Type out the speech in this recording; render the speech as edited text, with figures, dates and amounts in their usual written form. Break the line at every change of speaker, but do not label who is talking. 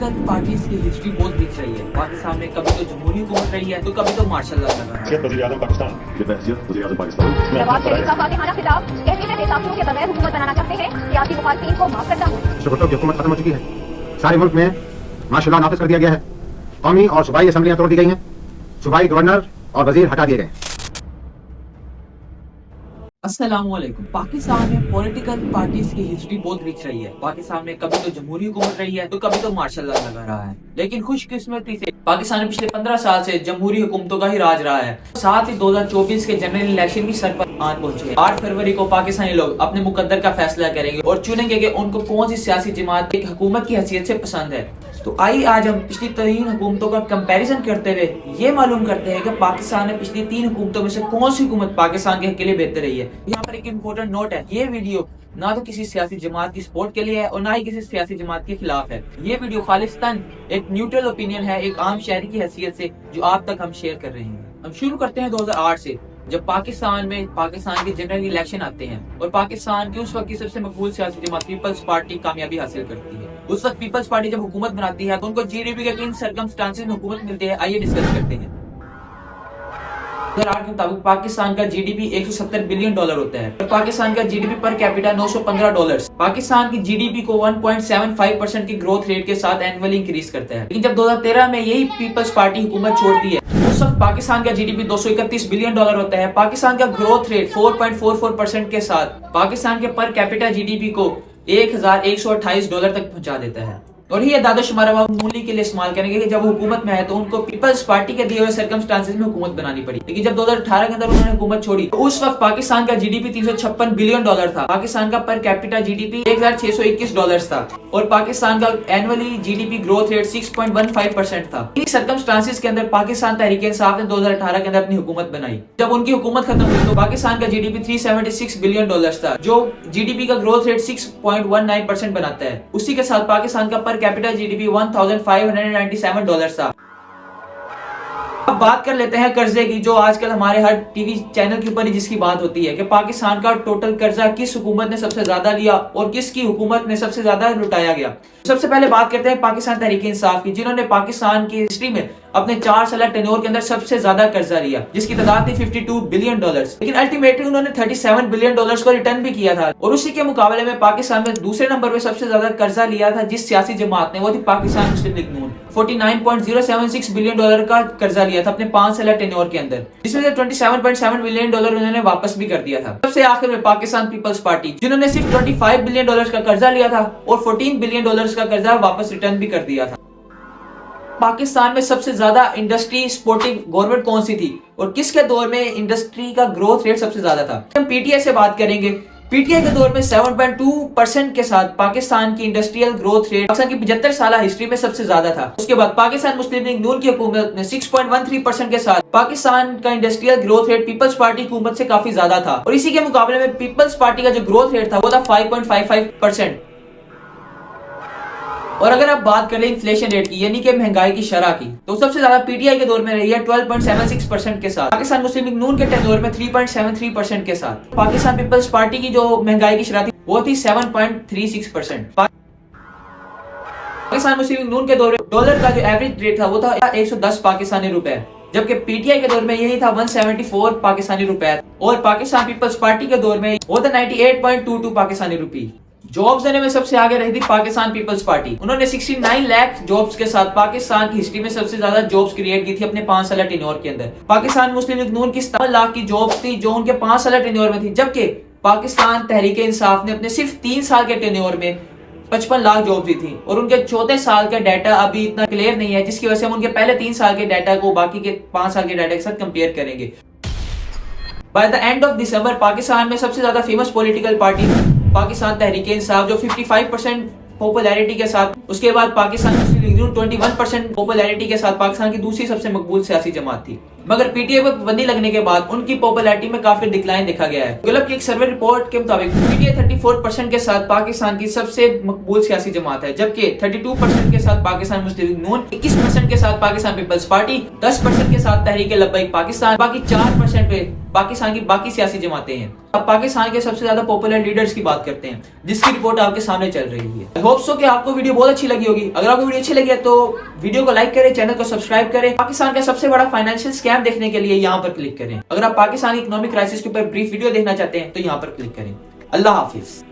Political parties की history बहुत दिख रही है। पाकिस्तान में कभी तो जमहूरी हुकूमत रही है तो कभी तो मार्शल लॉ लगा है।
वज़ीर-ए-आज़म पाकिस्तान
नवाज शरीफ का फातिहाना खिताब, कहते हैं बेसाखियों के बगैर हुकूमत बनाना चाहते हैं, सियासी मुखालिफिन को माफ करता हूँ।
भुट्टो की हुकूमत खत्म हो चुकी है। सारे मुल्क में मार्शल लॉ नाफिज कर दिया गया है। कौमी और सूबाई असेंबलियां तोड़ दी गई हैं। सूबाई गवर्नर और वजीर हटा दिए गए।
अस्सलामुअलैकुम। पाकिस्तान में पॉलिटिकल पार्टीज की हिस्ट्री बहुत रिच रही है। पाकिस्तान में कभी तो जमहूरी हुकूमत रही है तो कभी तो मार्शल लॉ लगा रहा है। लेकिन खुशकिस्मती से पाकिस्तान में पिछले 15 साल से जमहूरी हुकूमतों का ही राज रहा है। साथ ही 2024 के जनरल इलेक्शन भी सर पर आन पहुंचे हैं। 8 फरवरी को पाकिस्तानी लोग अपने मुकद्दर का फैसला करेंगे और चुनेंगे कि उनको कौन सी सियासी जमात एक हुकूमत की हैसियत से पसंद है। तो आइए आज हम पिछली 3 हुकूमतों का कंपैरिजन करते हुए ये मालूम करते हैं कि पाकिस्तान में पिछली 3 हुकूमतों में से कौन सी हुकूमत पाकिस्तान के हक के लिए बेहतर रही है। यहाँ पर एक इम्पोर्टेंट नोट है, ये वीडियो ना तो किसी सियासी जमात की सपोर्ट के लिए है और ना ही किसी सियासी जमात के खिलाफ है। ये वीडियो खालिस्तान एक न्यूट्रल ओपिनियन है, एक आम शहरी की हैसियत से जो आप तक हम शेयर कर रहे हैं। हम शुरू करते हैं 2008 से, जब पाकिस्तान के जनरल इलेक्शन आते हैं और पाकिस्तान की उस वक्त की सबसे मकबूल सियासी जमात पीपल्स पार्टी कामयाबी हासिल करती है। उस वक्त पीपल्स पार्टी जब हुकूमत बनाती है तो उनको जीडीपी के किन सर्कमस्टांसेस में हुकूमत मिलती है, आइए डिस्कस करते हैं। 2008 के मुताबिक पाकिस्तान का जीडीपी $170 बिलियन होता है और पाकिस्तान का जीडीपी पर कैपिटा $915। पाकिस्तान की जीडीपी को 1.75% की ग्रोथ रेट के साथ एनुअली इंक्रीज करता है। लेकिन जब 2013 में यही पीपल्स पार्टी हुकूमत छोड़ती है, उस वक्त पाकिस्तान का जीडीपी $231 बिलियन होता है। पाकिस्तान का ग्रोथ रेट 4.44% के साथ पाकिस्तान के पर कैपिटा जीडीपी को $1128 तक पहुंचा देता है। और ये दादाशुमार मामूली के लिए इस्तेमाल करेंगे कि जब हुकूमत में है तो उनको पीपल्स पार्टी के दिए हुए सर्कमस्टांसेस में हुकूमत बनानी पड़ी। लेकिन जब 2018 के अंदर उन्होंने हुकूमत छोड़ी तो उस वक्त पाकिस्तान का जीडीपी $356 बिलियन था। पाकिस्तान का पर कैपिटा जीडीपी $1621 था और पाकिस्तान का एनुअली जीडीपी ग्रोथ रेट 6.15% था। इन सर्कमस्टांसेस के अंदर पाकिस्तान तहरीक इंसाफ ने 2018 के अंदर अपनी हुकूमत बनाई। जब उनकी हुकूमत खत्म हुई तो पाकिस्तान का जीडीपी $376 बिलियन था, जो जीडीपी का ग्रोथ रेट 6.19% बनाता है। उसी के साथ पाकिस्तान का पर कैपिटल जीडीपी $1597 था। अब बात कर लेते हैं कर्जे की, जो आजकल हमारे हर टीवी चैनल के ऊपर ही जिसकी बात होती है कि पाकिस्तान का टोटल कर्जा किस हुकूमत ने सबसे ज्यादा लिया और किसकी हुकूमत ने सबसे ज्यादा लुटाया गया। सबसे पहले बात करते हैं पाकिस्तान तहरीक इंसाफ की, जिन्होंने पाकिस्तान की हिस्ट्री में अपने 4 साल टेन्योर के अंदर सबसे ज्यादा कर्जा लिया, जिसकी तादाद थी $52 बिलियन। लेकिन अल्टीमेटली उन्होंने $37 बिलियन को रिटर्न भी किया था। और उसी के मुकाबले में पाकिस्तान में दूसरे नंबर पे सबसे ज्यादा कर्जा लिया था जिस सियासी जमात ने, वो थी पाकिस्तान मुस्लिम लीग नून। $49.076 बिलियन का कर्जा लिया था अपने 5 साल टेन्योर के अंदर, जिसमें से $27.7 बिलियन उन्होंने वापस भी कर दिया था। सबसे आखिर में पाकिस्तान पीपल्स पार्टी, जिन्होंने सिर्फ $25 बिलियन का कर्जा लिया था और $14 बिलियन का कर्जा वापस रिटर्न भी कर दिया था। पाकिस्तान में सबसे ज्यादा इंडस्ट्री सपोर्टिव गवर्नमेंट कौन सी थी और किसके दौर में इंडस्ट्री का ग्रोथ रेट सबसे ज्यादा था? हम पीटीआई से बात करेंगे। पीटीआई के दौर में 7.2% के साथ पाकिस्तान की इंडस्ट्रियल ग्रोथ रेट पाकिस्तान की 75 साल हिस्ट्री में सबसे ज्यादा था। उसके बाद पाकिस्तान मुस्लिम लीग नून की हुकूमत में 6.13% के साथ पाकिस्तान का industrial growth rate Peoples Party हुकूमत से काफी ज्यादा था। और इसी के मुकाबले में पीपल्स पार्टी का जो ग्रोथ रेट था वो था 5.55%। और अगर आप बात करें इन्फ्लेशन रेट की, यानी कि महंगाई की शरह की, तो सबसे ज्यादा पीटीआई के दौर में रही है 12.76% के साथ। पाकिस्तान मुस्लिम लीग नून के टेन्योर में 3.73% के साथ। पाकिस्तान पीपल्स पार्टी की जो महंगाई की शरह थी वो थी 7.36%। पाकिस्तान मुस्लिम लीग नून के दौर में डॉलर का जो एवरेज रेट था वो था 110 पाकिस्तानी रुपए, जबकि पीटीआई के दौर में यही था 174 पाकिस्तानी रुपए। और पाकिस्तान पीपल्स पार्टी के दौर में वो था 98.22 पाकिस्तानी रुपए। जॉब्स देने में सबसे आगे रही थी पाकिस्तान पीपल्स पार्टी। उन्होंने 69 लाख जॉब्स के साथ पाकिस्तान की हिस्ट्री में सबसे ज्यादा जॉब्स क्रिएट की थी अपने 5 साल टेन्योर के अंदर। पाकिस्तान मुस्लिम लीग नून की 57 लाख की जॉब्स थी जो उनके 5 साल टेन्योर में थी, जबकि पाकिस्तान तहरीक इंसाफ ने अपने सिर्फ 3 साल के टेन्योर में 55 लाख जॉब्स दी थी। और उनके चौथे साल का डाटा अभी इतना क्लियर नहीं है, जिसकी वजह से हम उनके पहले 3 साल के डाटा को बाकी के 5 साल के डाटा के साथ कंपेयर करेंगे। By the end of December Pakistan में सबसे ज्यादा famous political party Pakistan Tehreek Insaf, जो 55% पॉपुलैरिटी के साथ। उसके बाद पाकिस्तान मुस्लिम लीग नून 21% पॉपुलैरिटी के साथ पाकिस्तान की दूसरी सबसे मकबूल सियासी जमात थी। मगर पीटीआई पर पाबंदी लगने के बाद उनकी पॉपुलैरिटी में काफी डिक्लाइन देखा गया है। गलत की एक सर्वे रिपोर्ट के मुताबिक पीटीआई 34% के साथ पाकिस्तान की सबसे मकबूल सियासी जमात है, जबकि 32% के साथ पाकिस्तान मुस्लिम लीग नून, 21% के साथ पाकिस्तान पीपल्स पार्टी, 10% के साथ तहरीक लब्बैक पाकिस्तान, बाकी 4% पे पाकिस्तान की बाकी सियासी जमातें हैं। अब पाकिस्तान के सबसे ज्यादा पॉपुलर लीडर्स की बात करते हैं, जिसकी रिपोर्ट आपके सामने चल रही है। आई होप सो कि आपको वीडियो बहुत अच्छी लगी होगी। अगर आपको वीडियो अच्छी लगी है तो वीडियो को लाइक करें, चैनल को सब्सक्राइब करें। पाकिस्तान का सबसे बड़ा फाइनेंशियल स्कैम देखने के लिए यहाँ पर क्लिक करें। अगर आप पाकिस्तान इकोनॉमिक क्राइसिस के ऊपर ब्रीफ वीडियो देखना चाहते हैं तो यहाँ पर क्लिक करें। अल्लाह हाफिज।